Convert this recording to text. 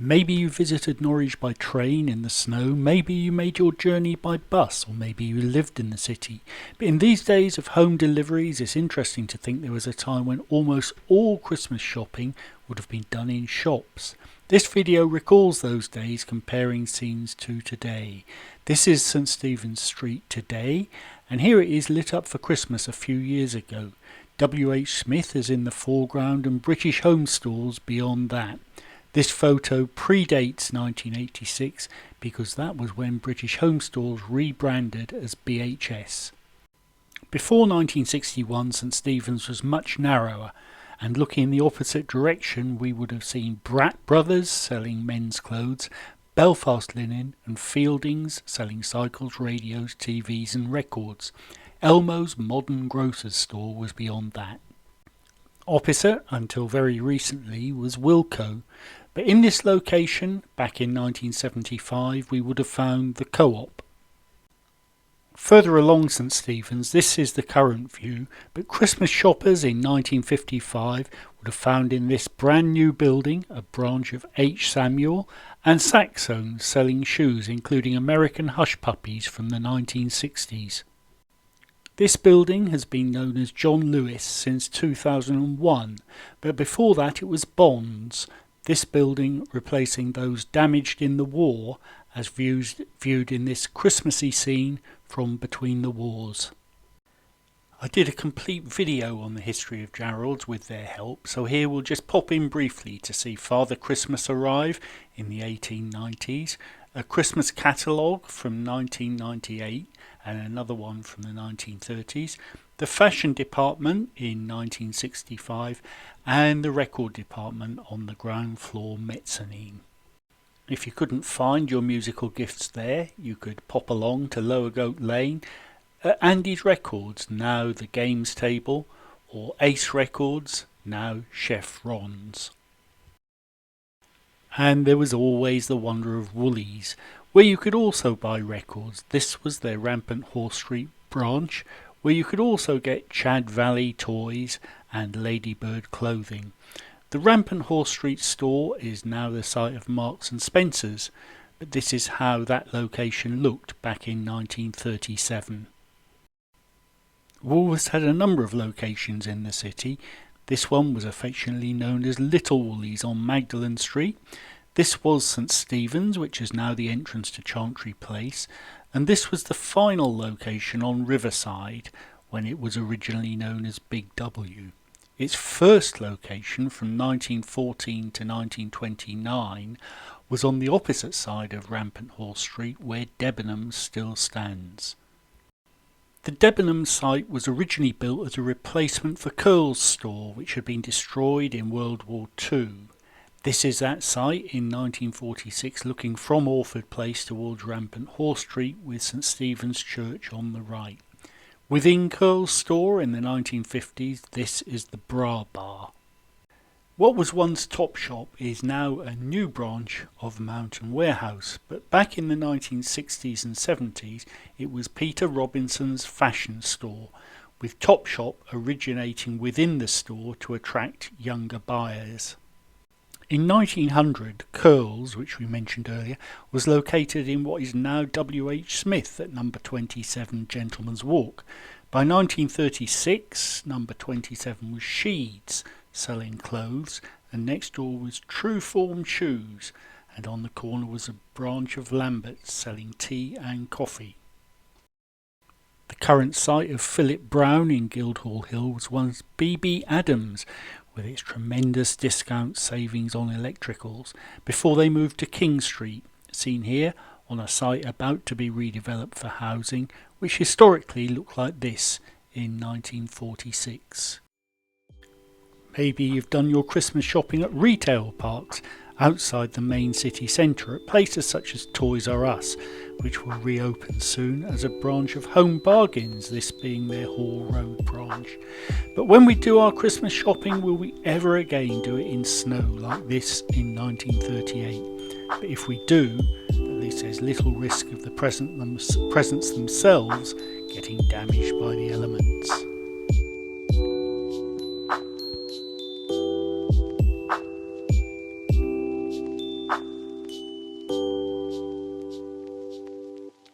Maybe you visited Norwich by train in the snow, maybe you made your journey by bus, or maybe you lived in the city. But in these days of home deliveries, it's interesting to think there was a time when almost all Christmas shopping would have been done in shops. This video recalls those days, comparing scenes to today. This is St Stephen's Street today, and here it is lit up for Christmas a few years ago. W.H. Smith is in the foreground and British Home Stores beyond that. This photo predates 1986 because that was when British Home Stores rebranded as BHS. Before 1961, St Stephen's was much narrower, and looking in the opposite direction we would have seen Bratt Brothers selling men's clothes, Belfast Linen and Fielding's selling cycles, radios, TVs and records. Elmo's modern grocer's store was beyond that. Opposite, until very recently, was Wilko, but in this location, back in 1975, we would have found the Co-op. Further along St Stephen's, this is the current view, but Christmas shoppers in 1955 would have found in this brand new building a branch of H. Samuel and Saxon selling shoes, including American Hush Puppies from the 1960s. This building has been known as John Lewis since 2001, but before that it was Bond's, this building replacing those damaged in the war as viewed in this Christmassy scene from Between the Wars. I did a complete video on the history of Geralds with their help, so here we'll just pop in briefly to see Father Christmas arrive in the 1890s, a Christmas catalogue from 1998 and another one from the 1930s, the fashion department in 1965 and the record department on the ground floor mezzanine. If you couldn't find your musical gifts there, you could pop along to Lower Goat Lane at Andy's Records, now the Games Table, or Ace Records, now Chef Ron's. And there was always the wonder of Woolies, where you could also buy records. This was their Rampant Horse Street branch, where you could also get Chad Valley toys and Ladybird clothing. The Rampant Horse Street store is now the site of Marks and Spencer's, but this is how that location looked back in 1937. Woolworths had a number of locations in the city. This one was affectionately known as Little Woolies on Magdalen Street. This was St Stephen's, which is now the entrance to Chantry Place, and this was the final location on Riverside when it was originally known as Big W. Its first location from 1914 to 1929 was on the opposite side of Rampant Horse Street where Debenhams still stands. The Debenhams site was originally built as a replacement for Curl's store, which had been destroyed in World War II. This is that site in 1946 looking from Orford Place towards Rampant Horse Street with St Stephen's Church on the right. Within Curl's store in the 1950s, this is the Bra Bar. What was once Topshop is now a new branch of Mountain Warehouse, but back in the 1960s and 70s it was Peter Robinson's fashion store, with Topshop originating within the store to attract younger buyers. In 1900, Curl's, which we mentioned earlier, was located in what is now W.H. Smith at number 27 Gentleman's Walk. By 1936, number 27 was Sheeds, selling clothes, and next door was True Form Shoes, and on the corner was a branch of Lambert's selling tea and coffee. The current site of Philip Brown in Guildhall Hill was once B.B. Adams, with its tremendous discount savings on electricals, before they moved to King Street, seen here on a site about to be redeveloped for housing, which historically looked like this in 1946. Maybe you've done your Christmas shopping at retail parks outside the main city centre at places such as Toys R Us, which will reopen soon as a branch of Home Bargains, this being their Hall Road branch. But when we do our Christmas shopping, will we ever again do it in snow like this in 1938? But if we do, at least there's little risk of the presents themselves getting damaged by the elements.